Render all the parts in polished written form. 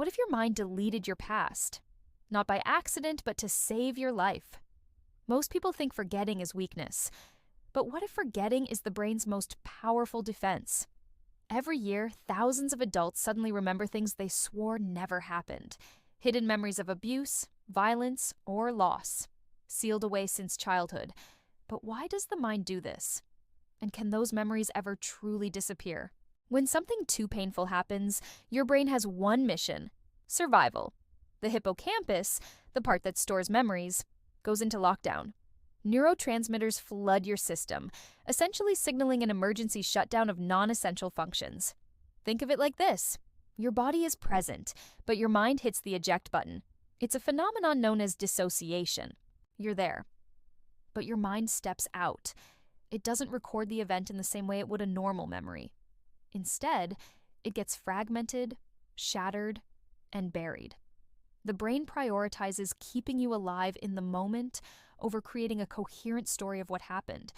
What if your mind deleted your past? Not by accident, but to save your life. Most people think forgetting is weakness. But what if forgetting is the brain's most powerful defense? Every year, thousands of adults suddenly remember things they swore never happened. Hidden memories of abuse, violence, or loss. Sealed away since childhood. But why does the mind do this? And can those memories ever truly disappear? When something too painful happens, your brain has one mission: survival. The hippocampus, the part that stores memories, goes into lockdown. Neurotransmitters flood your system, essentially signaling an emergency shutdown of non-essential functions. Think of it like this. Your body is present, but your mind hits the eject button. It's a phenomenon known as dissociation. You're there, but your mind steps out. It doesn't record the event in the same way it would a normal memory. Instead, it gets fragmented, shattered, and buried. The brain prioritizes keeping you alive in the moment over creating a coherent story of what happened.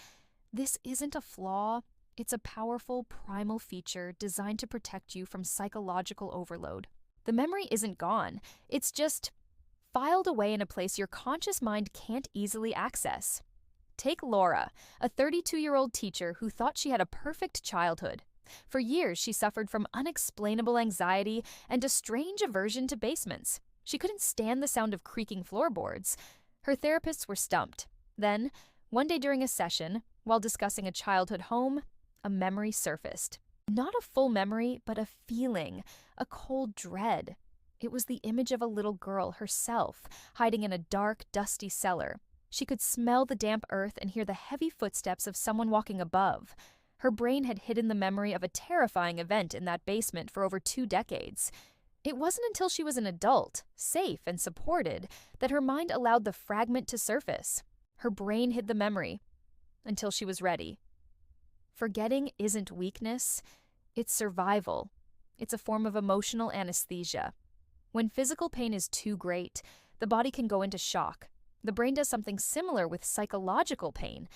This isn't a flaw. It's a powerful, primal feature designed to protect you from psychological overload. The memory isn't gone. It's just filed away in a place your conscious mind can't easily access. Take Laura, a 32-year-old teacher who thought she had a perfect childhood. For years, she suffered from unexplainable anxiety and a strange aversion to basements. She couldn't stand the sound of creaking floorboards. Her therapists were stumped. Then, one day during a session, while discussing a childhood home, a memory surfaced. Not a full memory, but a feeling, a cold dread. It was the image of a little girl herself, hiding in a dark, dusty cellar. She could smell the damp earth and hear the heavy footsteps of someone walking above. Her brain had hidden the memory of a terrifying event in that basement for over 2 decades. It wasn't until she was an adult, safe and supported, that her mind allowed the fragment to surface. Her brain hid the memory until she was ready. Forgetting isn't weakness, it's survival. It's a form of emotional anesthesia. When physical pain is too great, the body can go into shock. The brain does something similar with psychological pain.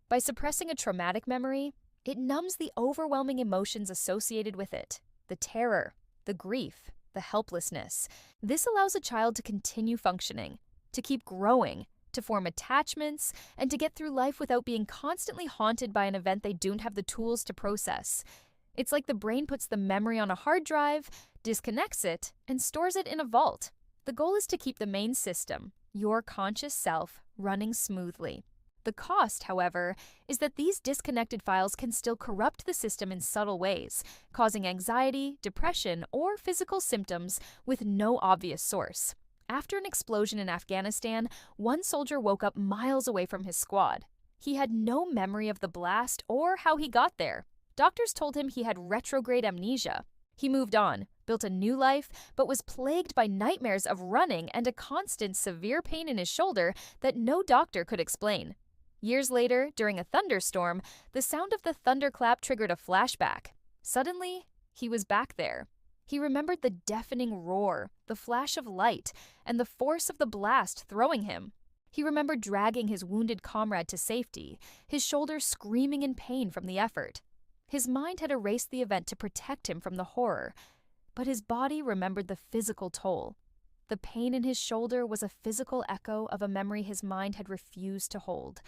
By suppressing a traumatic memory, it numbs the overwhelming emotions associated with it, the terror, the grief, the helplessness. This allows a child to continue functioning, to keep growing, to form attachments, and to get through life without being constantly haunted by an event they don't have the tools to process. It's like the brain puts the memory on a hard drive, disconnects it, and stores it in a vault. The goal is to keep the main system, your conscious self, running smoothly. The cost, however, is that these disconnected files can still corrupt the system in subtle ways, causing anxiety, depression, or physical symptoms with no obvious source. After an explosion in Afghanistan, one soldier woke up miles away from his squad. He had no memory of the blast or how he got there. Doctors told him he had retrograde amnesia. He moved on, built a new life, but was plagued by nightmares of running and a constant severe pain in his shoulder that no doctor could explain. Years later, during a thunderstorm, the sound of the thunderclap triggered a flashback. Suddenly, he was back there. He remembered the deafening roar, the flash of light, and the force of the blast throwing him. He remembered dragging his wounded comrade to safety, his shoulder screaming in pain from the effort. His mind had erased the event to protect him from the horror, but his body remembered the physical toll. The pain in his shoulder was a physical echo of a memory his mind had refused to hold.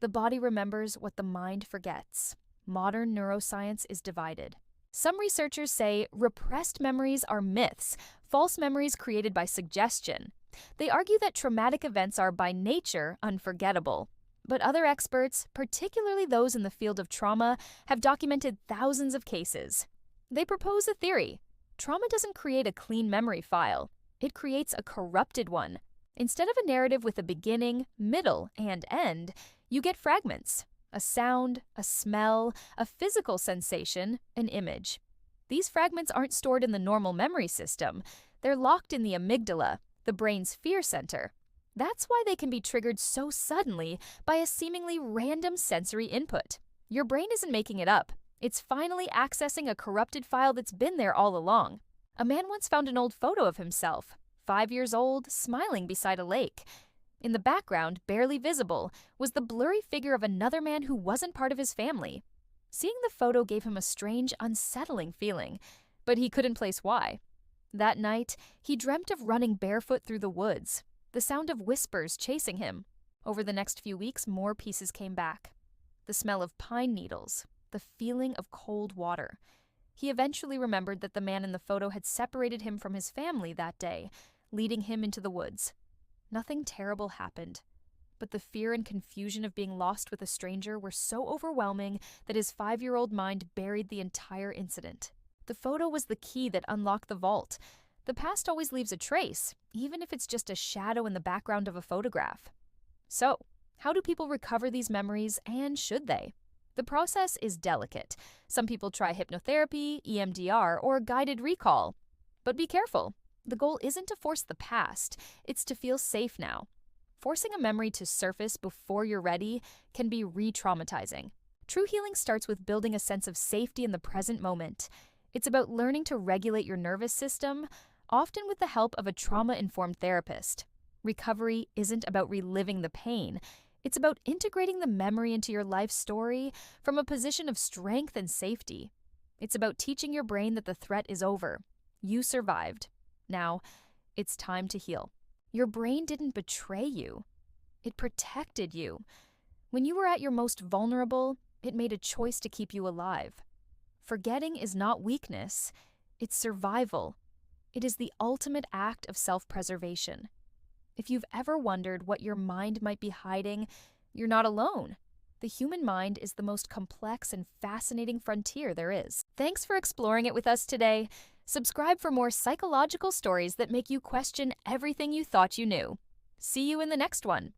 The body remembers what the mind forgets. Modern neuroscience is divided. Some researchers say repressed memories are myths, false memories created by suggestion. They argue that traumatic events are by nature unforgettable. But other experts, particularly those in the field of trauma, have documented thousands of cases. They propose a theory. Trauma doesn't create a clean memory file. It creates a corrupted one. Instead of a narrative with a beginning, middle, and end, you get fragments: a sound, a smell, a physical sensation, an image. These fragments aren't stored in the normal memory system. They're locked in the amygdala, the brain's fear center. That's why they can be triggered so suddenly by a seemingly random sensory input. Your brain isn't making it up. It's finally accessing a corrupted file that's been there all along. A man once found an old photo of himself, 5 years old, smiling beside a lake. In the background, barely visible, was the blurry figure of another man who wasn't part of his family. Seeing the photo gave him a strange, unsettling feeling, but he couldn't place why. That night, he dreamt of running barefoot through the woods, the sound of whispers chasing him. Over the next few weeks, more pieces came back. The smell of pine needles, the feeling of cold water. He eventually remembered that the man in the photo had separated him from his family that day, leading him into the woods. Nothing terrible happened, but the fear and confusion of being lost with a stranger were so overwhelming that his 5-year-old mind buried the entire incident. The photo was the key that unlocked the vault. The past always leaves a trace, even if it's just a shadow in the background of a photograph. So, how do people recover these memories, and should they? The process is delicate. Some people try hypnotherapy, EMDR, or guided recall. But be careful. The goal isn't to force the past, it's to feel safe now. Forcing a memory to surface before you're ready can be re-traumatizing. True healing starts with building a sense of safety in the present moment. It's about learning to regulate your nervous system, often with the help of a trauma-informed therapist. Recovery isn't about reliving the pain. It's about integrating the memory into your life story from a position of strength and safety. It's about teaching your brain that the threat is over. You survived. Now, it's time to heal. Your brain didn't betray you. It protected you. When you were at your most vulnerable, it made a choice to keep you alive. Forgetting is not weakness, it's survival. It is the ultimate act of self-preservation. If you've ever wondered what your mind might be hiding, you're not alone. The human mind is the most complex and fascinating frontier there is. Thanks for exploring it with us today. Subscribe for more psychological stories that make you question everything you thought you knew. See you in the next one.